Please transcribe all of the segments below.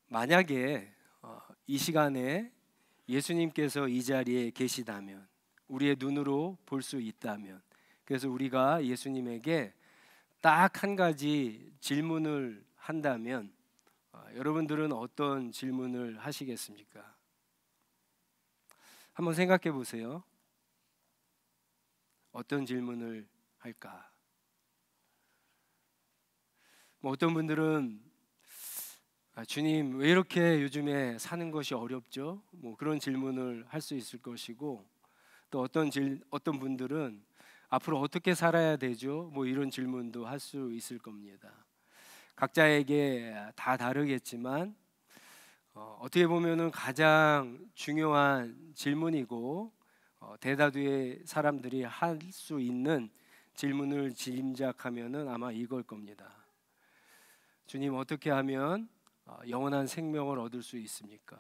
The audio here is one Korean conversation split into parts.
만약에 이 시간에 예수님께서 이 자리에 계시다면, 우리의 눈으로 볼 수 있다면, 그래서 우리가 예수님에게 딱 한 가지 질문을 한다면 여러분들은 어떤 질문을 하시겠습니까? 한번 생각해 보세요. 어떤 질문을 할까? 어떤 분들은 주님, 왜 이렇게 요즘에 사는 것이 어렵죠? 그런 질문을 할 수 있을 것이고, 또 어떤 분들은 앞으로 어떻게 살아야 되죠? 이런 질문도 할 수 있을 겁니다. 각자에게 다 다르겠지만 어떻게 보면은 가장 중요한 질문이고 대다수의 사람들이 할 수 있는 질문을 짐작하면은 아마 이걸 겁니다. 주님, 어떻게 하면 영원한 생명을 얻을 수 있습니까?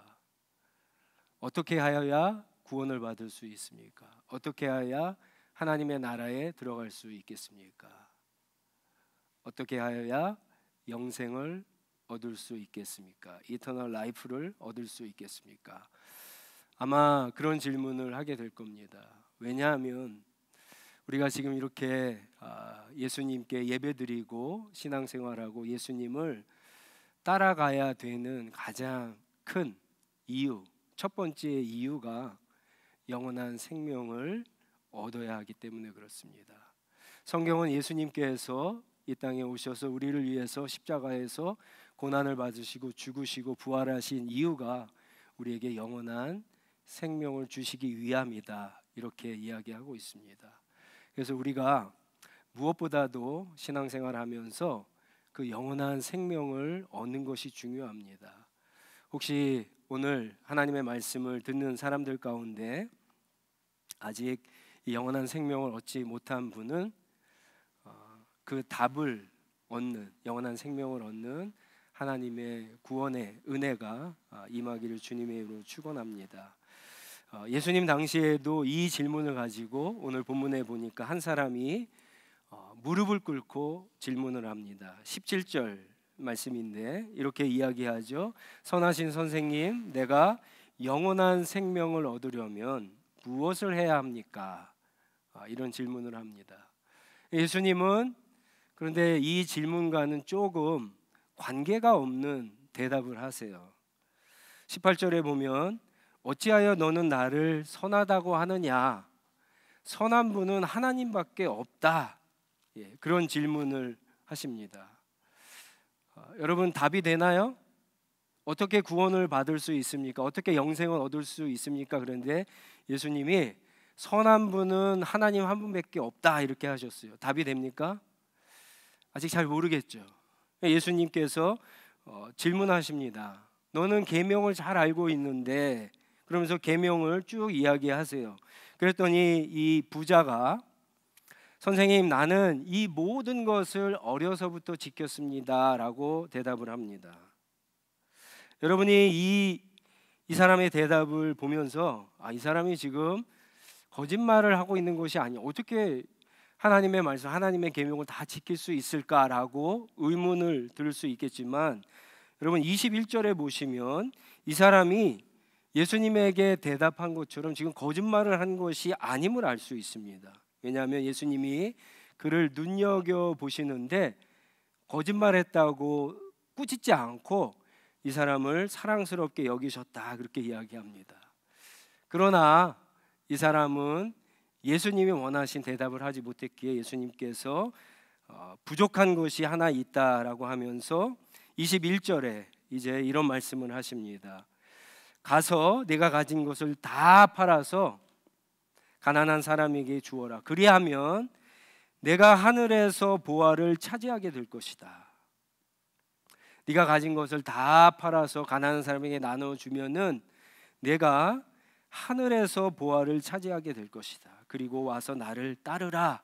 어떻게 하여야 구원을 받을 수 있습니까? 어떻게 하여야 하나님의 나라에 들어갈 수 있겠습니까? 어떻게 하여야 영생을 얻을 수 있겠습니까? 이터널 라이프를 얻을 수 있겠습니까? 아마 그런 질문을 하게 될 겁니다. 왜냐하면 우리가 지금 이렇게 예수님께 예배드리고 신앙생활하고 예수님을 따라가야 되는 가장 큰 이유, 첫 번째 이유가 영원한 생명을 얻어야 하기 때문에 그렇습니다. 성경은 예수님께서 이 땅에 오셔서 우리를 위해서 십자가에서 고난을 받으시고 죽으시고 부활하신 이유가 우리에게 영원한 생명을 주시기 위함이다, 이렇게 이야기하고 있습니다. 그래서 우리가 무엇보다도 신앙생활하면서 그 영원한 생명을 얻는 것이 중요합니다. 혹시 오늘 하나님의 말씀을 듣는 사람들 가운데 아직 이 영원한 생명을 얻지 못한 분은 그 답을 얻는, 영원한 생명을 얻는 하나님의 구원의 은혜가 임하기를 주님의 이름으로 축원합니다. 예수님 당시에도 이 질문을 가지고 오늘 본문에 보니까 한 사람이 무릎을 꿇고 질문을 합니다. 17절 말씀인데 이렇게 이야기하죠. 선하신 선생님, 내가 영원한 생명을 얻으려면 무엇을 해야 합니까? 이런 질문을 합니다. 예수님은 그런데 이 질문과는 조금 관계가 없는 대답을 하세요. 18절에 보면 어찌하여 너는 나를 선하다고 하느냐? 선한 분은 하나님밖에 없다. 그런 질문을 하십니다. 여러분, 답이 되나요? 어떻게 구원을 받을 수 있습니까? 어떻게 영생을 얻을 수 있습니까? 그런데 예수님이 선한 분은 하나님 한 분밖에 없다, 이렇게 하셨어요. 답이 됩니까? 아직 잘 모르겠죠. 예수님께서 질문하십니다. 너는 계명을 잘 알고 있는데, 그러면서 계명을 쭉 이야기하세요. 그랬더니 이 부자가 선생님, 나는 이 모든 것을 어려서부터 지켰습니다 라고 대답을 합니다. 여러분이 이 사람의 대답을 보면서 이 사람이 지금 거짓말을 하고 있는 것이 아니야, 어떻게 하나님의 말씀, 하나님의 계명을 다 지킬 수 있을까라고 의문을 들을 수 있겠지만, 여러분 21절에 보시면 이 사람이 예수님에게 대답한 것처럼 지금 거짓말을 한 것이 아님을 알 수 있습니다. 왜냐하면 예수님이 그를 눈여겨보시는데 거짓말했다고 꾸짖지 않고 이 사람을 사랑스럽게 여기셨다, 그렇게 이야기합니다. 그러나 이 사람은 예수님이 원하신 대답을 하지 못했기에 예수님께서 부족한 것이 하나 있다라고 하면서 21절에 이제 이런 말씀을 하십니다. 가서 내가 가진 것을 다 팔아서 가난한 사람에게 주어라. 그리하면 내가 하늘에서 보화를 차지하게 될 것이다. 네가 가진 것을 다 팔아서 가난한 사람에게 나눠주면은 내가 하늘에서 보화를 차지하게 될 것이다. 그리고 와서 나를 따르라,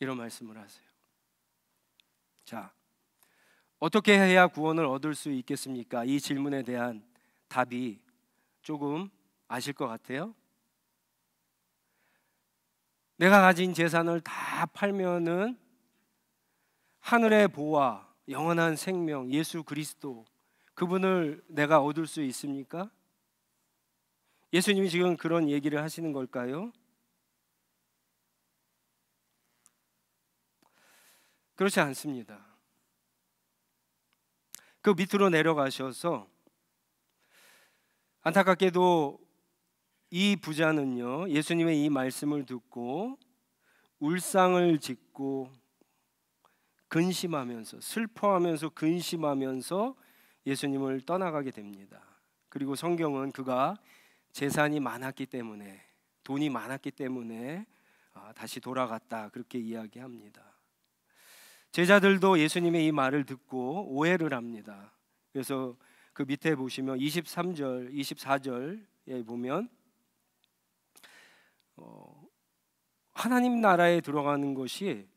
이런 말씀을 하세요. 자, 어떻게 해야 구원을 얻을 수 있겠습니까? 이 질문에 대한 답이 조금 아실 것 같아요. 내가 가진 재산을 다 팔면은 하늘의 보화, 영원한 생명, 예수 그리스도, 그분을 내가 얻을 수 있습니까? 예수님이 지금 그런 얘기를 하시는 걸까요? 그렇지 않습니다. 그 밑으로 내려가셔서 안타깝게도 이 부자는요, 예수님의 이 말씀을 듣고 울상을 짓고 근심하면서, 슬퍼하면서 근심하면서 예수님을 떠나가게 됩니다. 그리고 성경은 그가 재산이 많았기 때문에, 돈이 많았기 때문에 다시 돌아갔다, 그렇게 이야기합니다. 제자들도 예수님의 이 말을 듣고 오해를 합니다. 그래서 그 밑에 보시면 23절, 24절에 보면 하나님 나라에 들어가는 것이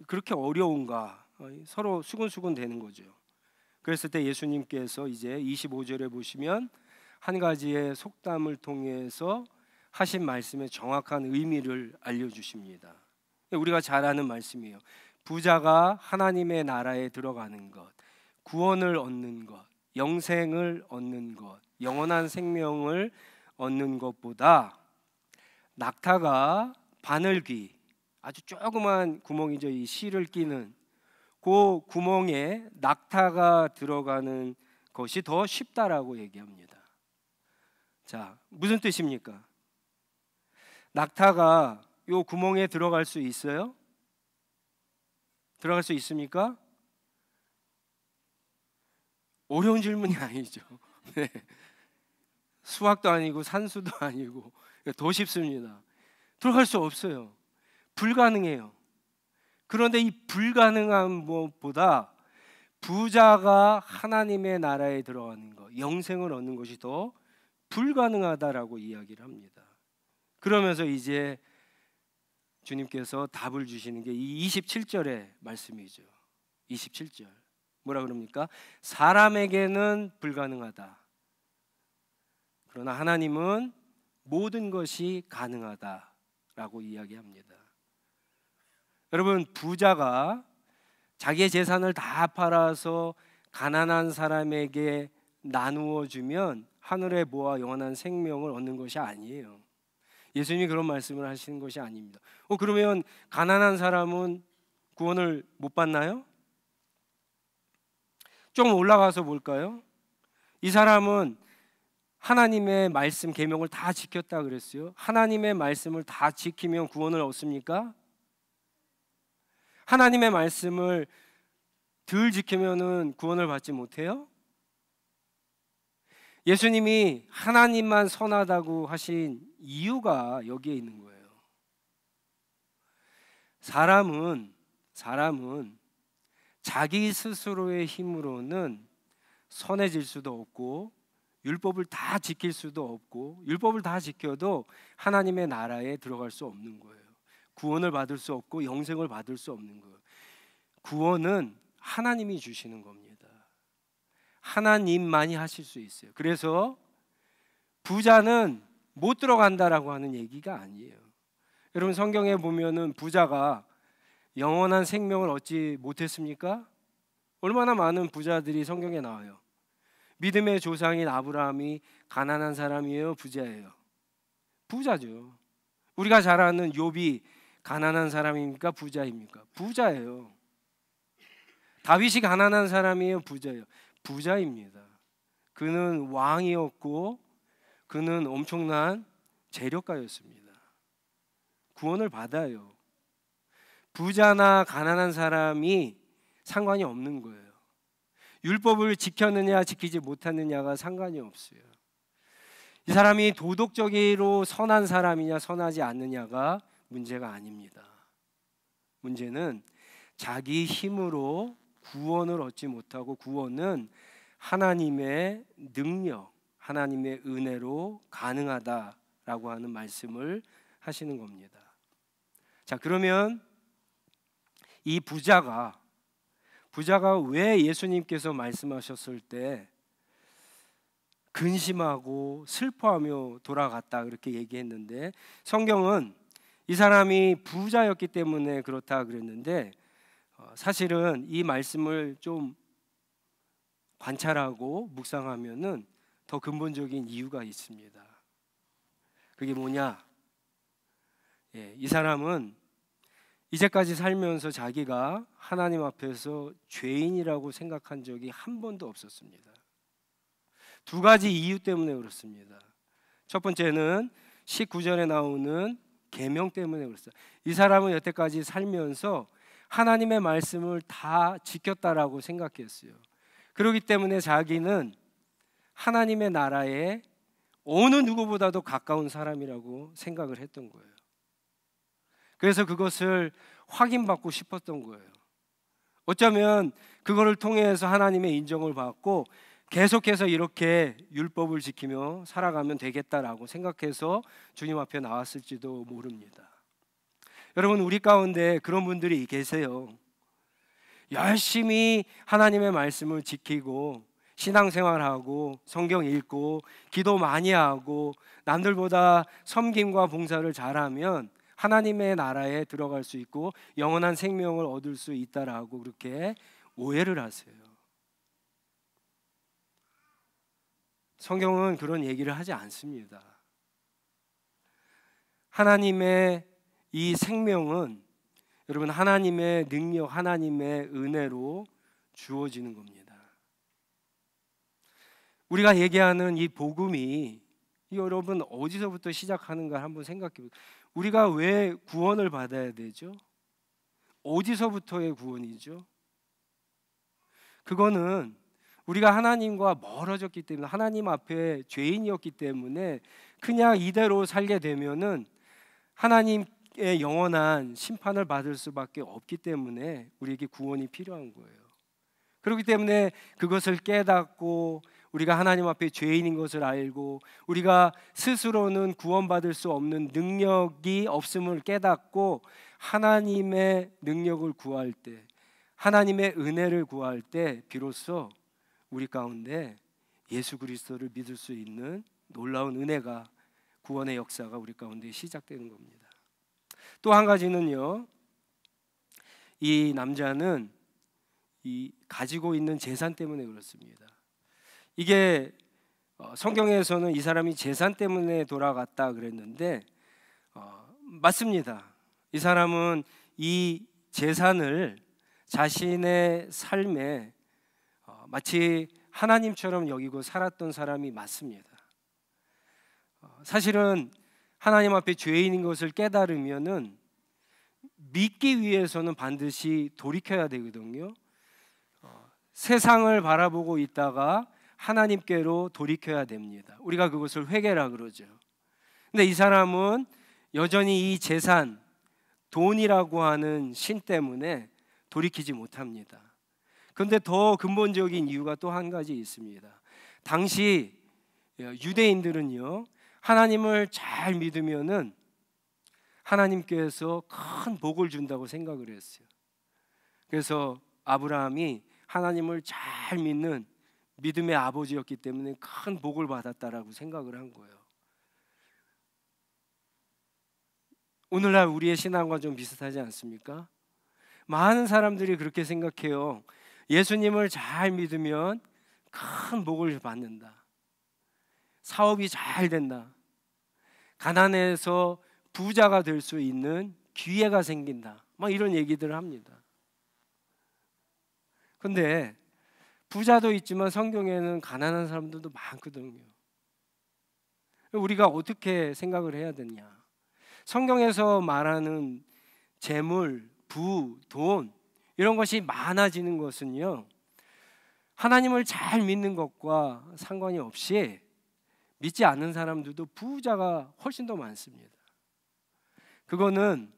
그렇게 어려운가, 서로 수근수근 되는 거죠. 그랬을 때 예수님께서 이제 25절에 보시면 한 가지의 속담을 통해서 하신 말씀의 정확한 의미를 알려주십니다. 우리가 잘 아는 말씀이에요. 부자가 하나님의 나라에 들어가는 것, 구원을 얻는 것, 영생을 얻는 것, 영원한 생명을 얻는 것보다 낙타가 바늘귀, 아주 조그만 구멍이죠. 이 실을 끼는 그 구멍에 낙타가 들어가는 것이 더 쉽다라고 얘기합니다. 자, 무슨 뜻입니까? 낙타가 요 구멍에 들어갈 수 있어요? 들어갈 수 있습니까? 어려운 질문이 아니죠. 네. 수학도 아니고 산수도 아니고 더 쉽습니다. 들어갈 수 없어요. 불가능해요. 그런데 이 불가능한 것보다 부자가 하나님의 나라에 들어가는 것, 영생을 얻는 것이 더 불가능하다라고 이야기를 합니다. 그러면서 이제 주님께서 답을 주시는 게 이 27절의 말씀이죠. 27절 뭐라 그럽니까? 사람에게는 불가능하다. 그러나 하나님은 모든 것이 가능하다라고 이야기합니다. 여러분, 부자가 자기의 재산을 다 팔아서 가난한 사람에게 나누어 주면 하늘의 보화 영원한 생명을 얻는 것이 아니에요. 예수님이 그런 말씀을 하시는 것이 아닙니다. 그러면 가난한 사람은 구원을 못 받나요? 좀 올라가서 볼까요? 이 사람은 하나님의 말씀 계명을 다 지켰다 그랬어요. 하나님의 말씀을 다 지키면 구원을 얻습니까? 하나님의 말씀을 덜 지키면은 구원을 받지 못해요? 예수님이 하나님만 선하다고 하신 이유가 여기에 있는 거예요. 사람은 자기 스스로의 힘으로는 선해질 수도 없고 율법을 다 지킬 수도 없고 율법을 다 지켜도 하나님의 나라에 들어갈 수 없는 거예요. 구원을 받을 수 없고 영생을 받을 수 없는 거예요. 구원은 하나님이 주시는 겁니다. 하나님만이 하실 수 있어요. 그래서 부자는 못 들어간다라고 하는 얘기가 아니에요. 여러분, 성경에 보면은 부자가 영원한 생명을 얻지 못했습니까? 얼마나 많은 부자들이 성경에 나와요. 믿음의 조상인 아브라함이 가난한 사람이에요, 부자예요? 부자죠. 우리가 잘 아는 욥이 가난한 사람입니까, 부자입니까? 부자예요. 다윗이 가난한 사람이에요, 부자예요? 부자입니다. 그는 왕이었고 그는 엄청난 재력가였습니다. 구원을 받아요. 부자나 가난한 사람이 상관이 없는 거예요. 율법을 지켰느냐 지키지 못했느냐가 상관이 없어요. 이 사람이 도덕적으로 선한 사람이냐 선하지 않느냐가 문제가 아닙니다. 문제는 자기 힘으로 구원을 얻지 못하고 구원은 하나님의 능력, 하나님의 은혜로 가능하다라고 하는 말씀을 하시는 겁니다. 자, 그러면 이 부자가 왜 예수님께서 말씀하셨을 때 근심하고 슬퍼하며 돌아갔다 그렇게 얘기했는데, 성경은 이 사람이 부자였기 때문에 그렇다 그랬는데 사실은 이 말씀을 좀 관찰하고 묵상하면은 더 근본적인 이유가 있습니다. 그게 뭐냐? 이 사람은 이제까지 살면서 자기가 하나님 앞에서 죄인이라고 생각한 적이 한 번도 없었습니다. 두 가지 이유 때문에 그렇습니다. 첫 번째는 19절에 나오는 계명 때문에 그렇습니다. 이 사람은 여태까지 살면서 하나님의 말씀을 다 지켰다라고 생각했어요. 그렇기 때문에 자기는 하나님의 나라에 어느 누구보다도 가까운 사람이라고 생각을 했던 거예요. 그래서 그것을 확인받고 싶었던 거예요. 어쩌면 그거를 통해서 하나님의 인정을 받고 계속해서 이렇게 율법을 지키며 살아가면 되겠다라고 생각해서 주님 앞에 나왔을지도 모릅니다. 여러분, 우리 가운데 그런 분들이 계세요. 열심히 하나님의 말씀을 지키고 신앙생활하고 성경 읽고 기도 많이 하고 남들보다 섬김과 봉사를 잘하면 하나님의 나라에 들어갈 수 있고 영원한 생명을 얻을 수 있다라고 그렇게 오해를 하세요. 성경은 그런 얘기를 하지 않습니다. 하나님의 이 생명은 여러분 하나님의 능력, 하나님의 은혜로 주어지는 겁니다. 우리가 얘기하는 이 복음이 여러분 어디서부터 시작하는가 한번 생각해 보세요. 우리가 왜 구원을 받아야 되죠? 어디서부터의 구원이죠? 그거는 우리가 하나님과 멀어졌기 때문에, 하나님 앞에 죄인이었기 때문에 그냥 이대로 살게 되면은 하나님의 영원한 심판을 받을 수밖에 없기 때문에 우리에게 구원이 필요한 거예요. 그렇기 때문에 그것을 깨닫고 우리가 하나님 앞에 죄인인 것을 알고 우리가 스스로는 구원받을 수 없는 능력이 없음을 깨닫고 하나님의 능력을 구할 때, 하나님의 은혜를 구할 때 비로소 우리 가운데 예수 그리스도를 믿을 수 있는 놀라운 은혜가, 구원의 역사가 우리 가운데 시작되는 겁니다. 또 한 가지는요, 이 남자는 이 가지고 있는 재산 때문에 그렇습니다. 이게 성경에서는 이 사람이 재산 때문에 돌아갔다 그랬는데 맞습니다. 이 사람은 이 재산을 자신의 삶에 마치 하나님처럼 여기고 살았던 사람이 맞습니다. 사실은 하나님 앞에 죄인인 것을 깨달으면은 믿기 위해서는 반드시 돌이켜야 되거든요. 세상을 바라보고 있다가 하나님께로 돌이켜야 됩니다. 우리가 그것을 회개라 그러죠. 근데 이 사람은 여전히 이 재산, 돈이라고 하는 신 때문에 돌이키지 못합니다. 그런데 더 근본적인 이유가 또 한 가지 있습니다. 당시 유대인들은요, 하나님을 잘 믿으면은 하나님께서 큰 복을 준다고 생각을 했어요. 그래서 아브라함이 하나님을 잘 믿는 믿음의 아버지였기 때문에 큰 복을 받았다라고 생각을 한 거예요. 오늘날 우리의 신앙과 좀 비슷하지 않습니까? 많은 사람들이 그렇게 생각해요. 예수님을 잘 믿으면 큰 복을 받는다. 사업이 잘 된다. 가난해서 부자가 될 수 있는 기회가 생긴다. 막 이런 얘기들을 합니다. 근데 부자도 있지만 성경에는 가난한 사람들도 많거든요. 우리가 어떻게 생각을 해야 되냐? 성경에서 말하는 재물, 부, 돈 이런 것이 많아지는 것은요, 하나님을 잘 믿는 것과 상관이 없이 믿지 않는 사람들도 부자가 훨씬 더 많습니다. 그거는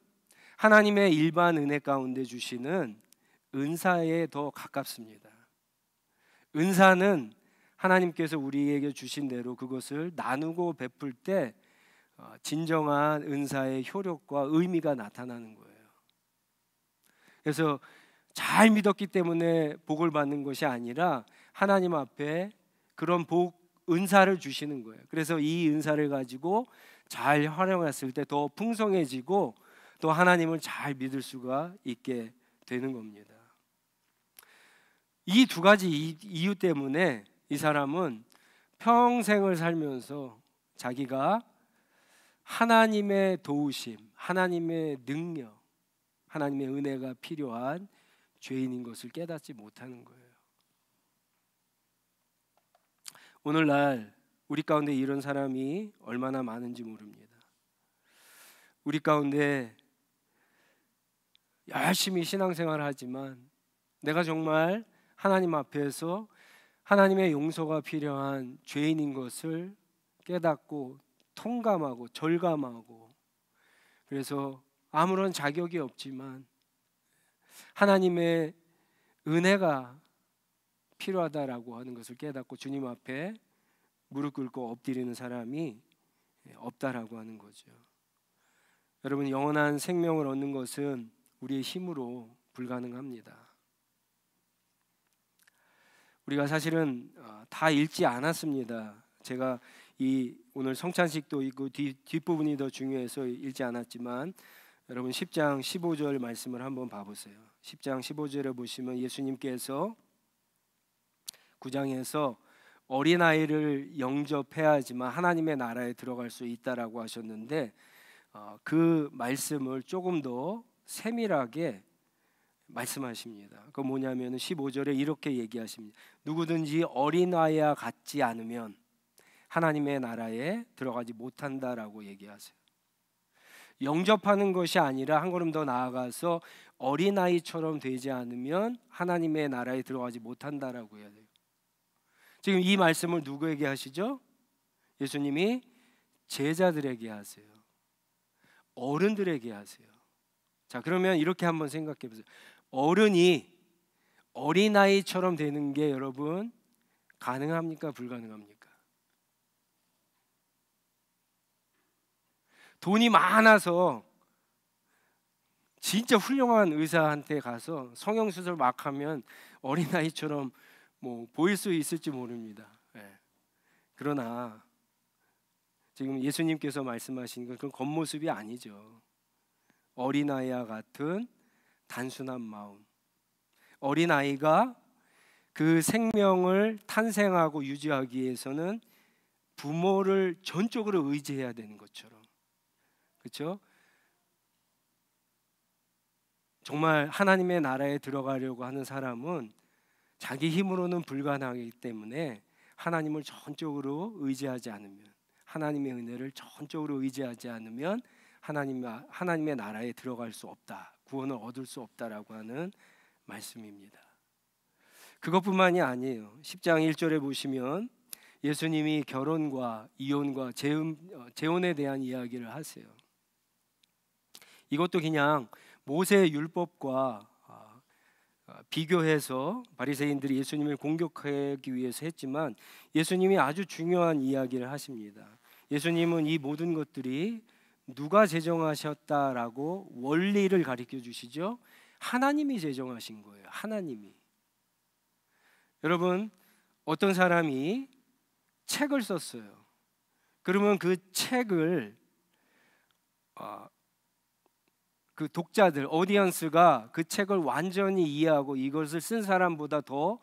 하나님의 일반 은혜 가운데 주시는 은사에 더 가깝습니다. 은사는 하나님께서 우리에게 주신 대로 그것을 나누고 베풀 때 진정한 은사의 효력과 의미가 나타나는 거예요. 그래서 잘 믿었기 때문에 복을 받는 것이 아니라 하나님 앞에 그런 은사를 주시는 거예요. 그래서 이 은사를 가지고 잘 활용했을 때 더 풍성해지고 또 하나님을 잘 믿을 수가 있게 되는 겁니다. 이 두 가지 이유 때문에 이 사람은 평생을 살면서 자기가 하나님의 도우심, 하나님의 능력, 하나님의 은혜가 필요한 죄인인 것을 깨닫지 못하는 거예요. 오늘날 우리 가운데 이런 사람이 얼마나 많은지 모릅니다. 우리 가운데 열심히 신앙생활을 하지만 내가 정말 하나님 앞에서 하나님의 용서가 필요한 죄인인 것을 깨닫고 통감하고 절감하고, 그래서 아무런 자격이 없지만 하나님의 은혜가 필요하다라고 하는 것을 깨닫고 주님 앞에 무릎 꿇고 엎드리는 사람이 없다라고 하는 거죠. 여러분, 영원한 생명을 얻는 것은 우리의 힘으로 불가능합니다. 우리가 사실은 다 읽지 않았습니다. 제가 이 오늘 성찬식도 있고 뒷부분이 더 중요해서 읽지 않았지만, 여러분 10장 15절 말씀을 한번 봐보세요. 10장 15절에 보시면 예수님께서 9장에서 어린아이를 영접해야지만 하나님의 나라에 들어갈 수 있다라고 하셨는데, 그 말씀을 조금 더 세밀하게 말씀하십니다. 그 뭐냐면 15절에 이렇게 얘기하십니다. 누구든지 어린아이와 같지 않으면 하나님의 나라에 들어가지 못한다라고 얘기하세요. 영접하는 것이 아니라 한 걸음 더 나아가서 어린아이처럼 되지 않으면 하나님의 나라에 들어가지 못한다라고 해야 돼요. 지금 이 말씀을 누구에게 하시죠? 예수님이 제자들에게 하세요. 어른들에게 하세요. 자, 그러면 이렇게 한번 생각해 보세요. 어른이 어린아이처럼 되는 게 여러분 가능합니까? 불가능합니까? 돈이 많아서 진짜 훌륭한 의사한테 가서 성형수술 막 하면 어린아이처럼 뭐 보일 수 있을지 모릅니다. 그러나 지금 예수님께서 말씀하신 건 그건 겉모습이 아니죠. 어린아이와 같은 단순한 마음, 어린아이가 그 생명을 탄생하고 유지하기 위해서는 부모를 전적으로 의지해야 되는 것처럼, 그렇죠? 정말 하나님의 나라에 들어가려고 하는 사람은 자기 힘으로는 불가능하기 때문에 하나님을 전적으로 의지하지 않으면, 하나님의 은혜를 전적으로 의지하지 않으면 하나님의 나라에 들어갈 수 없다, 구원을 얻을 수 없다라고 하는 말씀입니다. 그것뿐만이 아니에요. 10장 1절에 보시면 예수님이 결혼과 이혼과 재혼에 대한 이야기를 하세요. 이것도 그냥 모세 율법과 비교해서 바리새인들이 예수님을 공격하기 위해서 했지만, 예수님이 아주 중요한 이야기를 하십니다. 예수님은 이 모든 것들이 누가 제정하셨다라고 원리를 가르쳐 주시죠. 하나님이 제정하신 거예요. 하나님이. 여러분, 어떤 사람이 책을 썼어요. 그러면 그 책을 그 독자들, 오디언스가 그 책을 완전히 이해하고 이것을 쓴 사람보다 더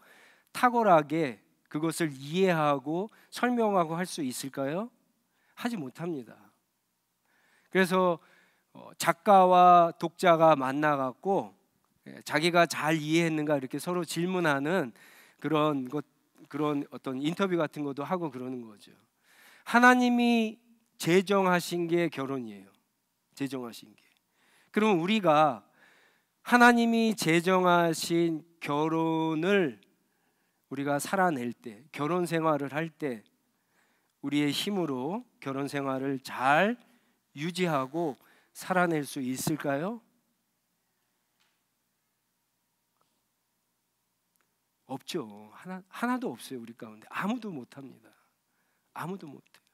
탁월하게 그것을 이해하고 설명하고 할 수 있을까요? 하지 못합니다. 그래서 작가와 독자가 만나갖고 자기가 잘 이해했는가 이렇게 서로 질문하는 그런 어떤 인터뷰 같은 것도 하고 그러는 거죠. 하나님이 제정하신 게 결혼이에요. 제정하신 게. 그럼 우리가 하나님이 제정하신 결혼을 우리가 살아낼 때, 결혼 생활을 할 때 우리의 힘으로 결혼 생활을 잘 유지하고 살아낼 수 있을까요? 없죠. 하나도 없어요. 우리 가운데 아무도 못합니다. 아무도 못해요.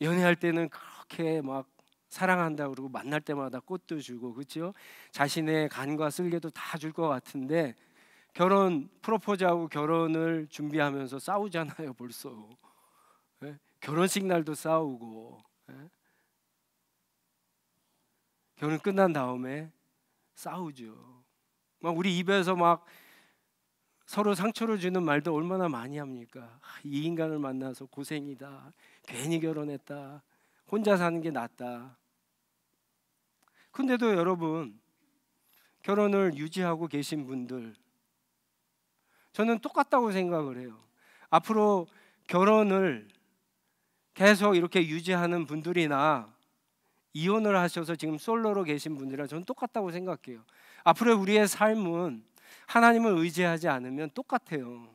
연애할 때는 그렇게 막 사랑한다고 그러고 만날 때마다 꽃도 주고, 그렇죠? 자신의 간과 쓸개도 다 줄 것 같은데 결혼 프로포즈하고 결혼을 준비하면서 싸우잖아요. 벌써 결혼식 날도 싸우고, 결혼 끝난 다음에 싸우죠. 막 우리 입에서 막 서로 상처를 주는 말도 얼마나 많이 합니까? 이 인간을 만나서 고생이다. 괜히 결혼했다. 혼자 사는 게 낫다. 근데도 여러분, 결혼을 유지하고 계신 분들, 저는 똑같다고 생각을 해요. 앞으로 결혼을 계속 이렇게 유지하는 분들이나 이혼을 하셔서 지금 솔로로 계신 분들이랑 저는 똑같다고 생각해요. 앞으로 우리의 삶은 하나님을 의지하지 않으면 똑같아요.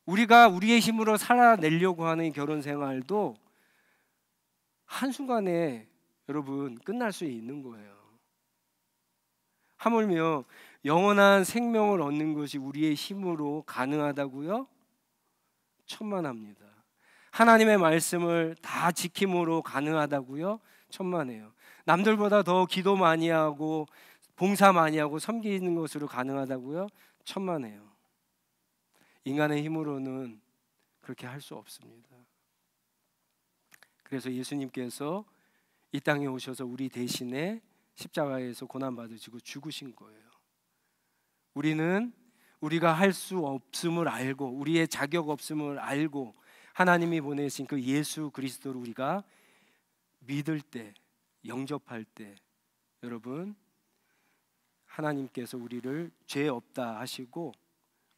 우리가 우리의 힘으로 살아내려고 하는 결혼 생활도 한순간에 여러분 끝날 수 있는 거예요. 하물며 영원한 생명을 얻는 것이 우리의 힘으로 가능하다고요? 천만합니다. 하나님의 말씀을 다 지킴으로 가능하다고요? 천만해요. 남들보다 더 기도 많이 하고 봉사 많이 하고 섬기는 것으로 가능하다고요? 천만해요. 인간의 힘으로는 그렇게 할 수 없습니다. 그래서 예수님께서 이 땅에 오셔서 우리 대신에 십자가에서 고난받으시고 죽으신 거예요. 우리는 우리가 할 수 없음을 알고 우리의 자격 없음을 알고 하나님이 보내신 그 예수 그리스도를 우리가 믿을 때, 영접할 때 여러분, 하나님께서 우리를 죄 없다 하시고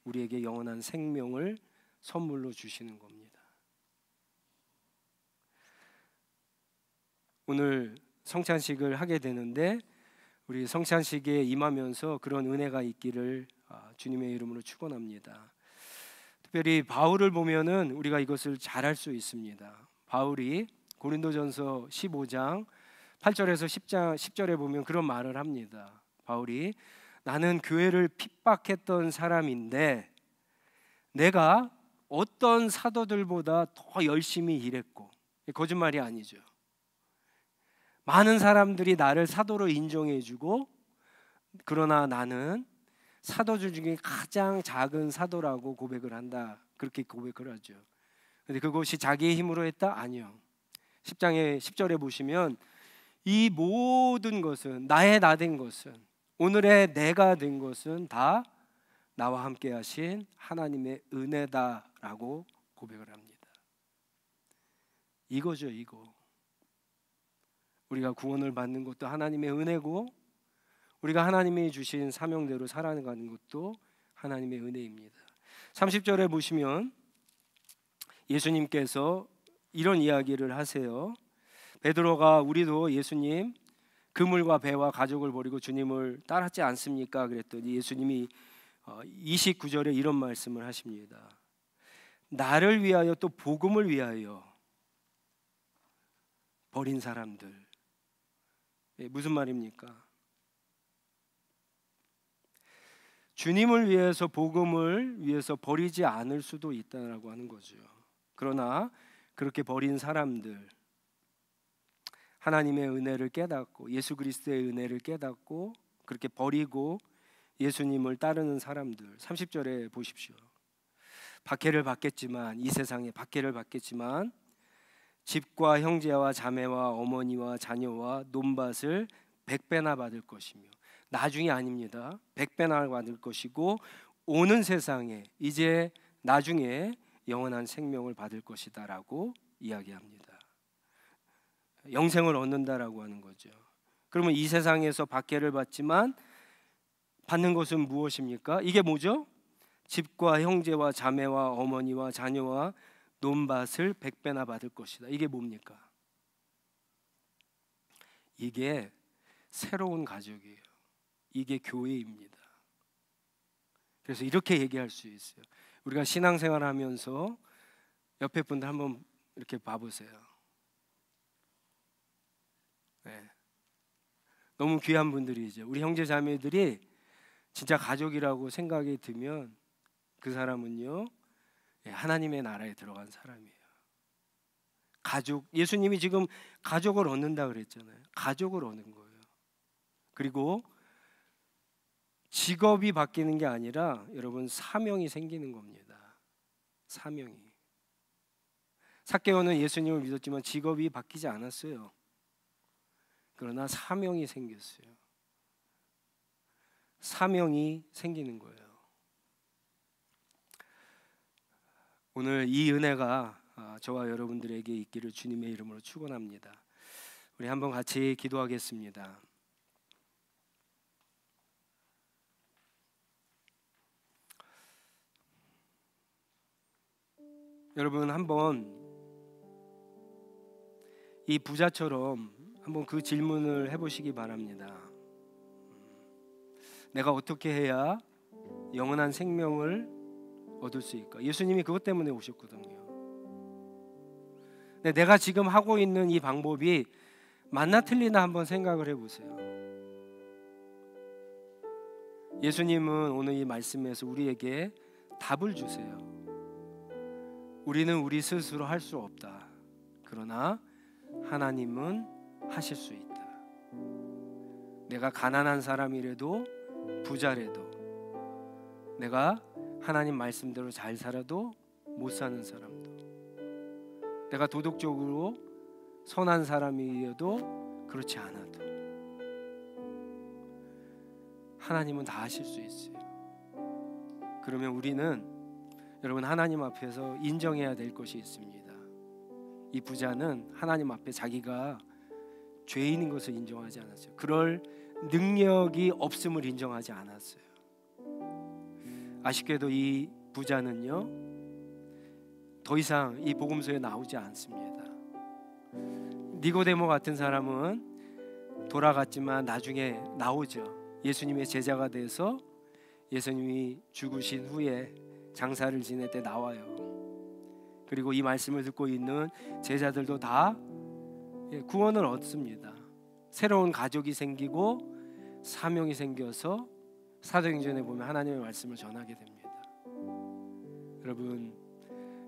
우리에게 영원한 생명을 선물로 주시는 겁니다. 오늘 성찬식을 하게 되는데 우리 성찬식에 임하면서 그런 은혜가 있기를 주님의 이름으로 축원합니다. 특별히 바울을 보면은 우리가 이것을 잘할 수 있습니다. 바울이 고린도전서 15장 8절에서 10절에 보면 그런 말을 합니다. 바울이 나는 교회를 핍박했던 사람인데 내가 어떤 사도들보다 더 열심히 일했고, 거짓말이 아니죠. 많은 사람들이 나를 사도로 인정해주고, 그러나 나는 사도들 중에 가장 작은 사도라고 고백을 한다. 그렇게 고백을 하죠. 근데 그것이 자기의 힘으로 했다? 아니요. 10장의 10절에 보시면 이 모든 것은 나의 나 된 것은 오늘의 내가 된 것은 다 나와 함께 하신 하나님의 은혜다라고 고백을 합니다. 이거죠, 이거. 우리가 구원을 받는 것도 하나님의 은혜고 우리가 하나님이 주신 사명대로 살아가는 것도 하나님의 은혜입니다. 30절에 보시면 예수님께서 이런 이야기를 하세요. 베드로가 우리도 예수님 그물과 배와 가족을 버리고 주님을 따랐지 않습니까? 그랬더니 예수님이 29절에 이런 말씀을 하십니다. 나를 위하여 또 복음을 위하여 버린 사람들. 무슨 말입니까? 주님을 위해서 복음을 위해서 버리지 않을 수도 있다라고 하는 거죠. 그러나 그렇게 버린 사람들, 하나님의 은혜를 깨닫고 예수 그리스도의 은혜를 깨닫고 그렇게 버리고 예수님을 따르는 사람들, 30절에 보십시오. 박해를 받겠지만 이 세상에 박해를 받겠지만 집과 형제와 자매와 어머니와 자녀와 논밭을 100배나 받을 것이며, 나중이 아닙니다. 100배나 받을 것이고 오는 세상에 이제 나중에 영원한 생명을 받을 것이다라고 이야기합니다. 영생을 얻는다라고 하는 거죠. 그러면 이 세상에서 박해를 받지만 받는 것은 무엇입니까? 이게 뭐죠? 집과 형제와 자매와 어머니와 자녀와 논밭을 100배나 받을 것이다. 이게 뭡니까? 이게 새로운 가족이에요. 이게 교회입니다. 그래서 이렇게 얘기할 수 있어요. 우리가 신앙생활을 하면서 옆에 분들 한번 이렇게 봐보세요. 네. 너무 귀한 분들이죠. 우리 형제 자매들이 진짜 가족이라고 생각이 들면 그 사람은요 하나님의 나라에 들어간 사람이에요. 가족, 예수님이 지금 가족을 얻는다 그랬잖아요. 가족을 얻는 거예요. 그리고 직업이 바뀌는 게 아니라 여러분 사명이 생기는 겁니다. 사명이. 삭개오는 예수님을 믿었지만 직업이 바뀌지 않았어요. 그러나 사명이 생겼어요. 사명이 생기는 거예요. 오늘 이 은혜가 저와 여러분들에게 있기를 주님의 이름으로 축원합니다. 우리 한번 같이 기도하겠습니다. 여러분, 한번 이 부자처럼 한번 그 질문을 해보시기 바랍니다. 내가 어떻게 해야 영원한 생명을 얻을 수 있을까? 예수님이 그것 때문에 오셨거든요. 근데 내가 지금 하고 있는 이 방법이 맞나 틀리나 한번 생각을 해보세요. 예수님은 오늘 이 말씀에서 우리에게 답을 주세요. 우리는 우리 스스로 할 수 없다. 그러나 하나님은 하실 수 있다. 내가 가난한 사람이라도 부자라도, 내가 하나님 말씀대로 잘 살아도 못 사는 사람도, 내가 도덕적으로 선한 사람이어도 그렇지 않아도 하나님은 다 하실 수 있어요. 그러면 우리는 여러분 하나님 앞에서 인정해야 될 것이 있습니다. 이 부자는 하나님 앞에 자기가 죄인인 것을 인정하지 않았어요. 그럴 능력이 없음을 인정하지 않았어요. 아쉽게도 이 부자는요, 더 이상 이 복음서에 나오지 않습니다. 니고데모 같은 사람은 돌아갔지만 나중에 나오죠. 예수님의 제자가 돼서 예수님이 죽으신 후에 장사를 지낼 때 나와요. 그리고 이 말씀을 듣고 있는 제자들도 다 구원을 얻습니다. 새로운 가족이 생기고 사명이 생겨서 사도행전에 보면 하나님의 말씀을 전하게 됩니다. 여러분,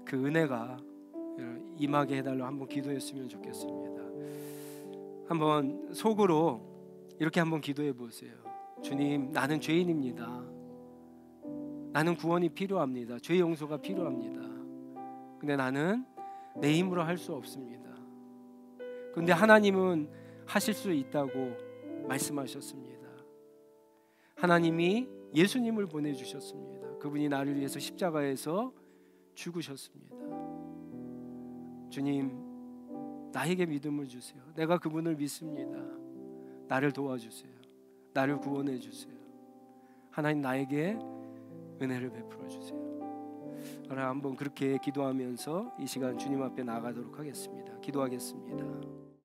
그 은혜가 임하게 해달라고 한번 기도했으면 좋겠습니다. 한번 속으로 이렇게 한번 기도해 보세요. 주님, 나는 죄인입니다. 나는 구원이 필요합니다. 죄 용서가 필요합니다. 근데 나는 내 힘으로 할 수 없습니다. 근데 하나님은 하실 수 있다고 말씀하셨습니다. 하나님이 예수님을 보내주셨습니다. 그분이 나를 위해서 십자가에서 죽으셨습니다. 주님, 나에게 믿음을 주세요. 내가 그분을 믿습니다. 나를 도와주세요. 나를 구원해 주세요. 하나님, 나에게 은혜를 베풀어 주세요. 한번 그렇게 기도하면서 이 시간 주님 앞에 나가도록 하겠습니다. 기도하겠습니다.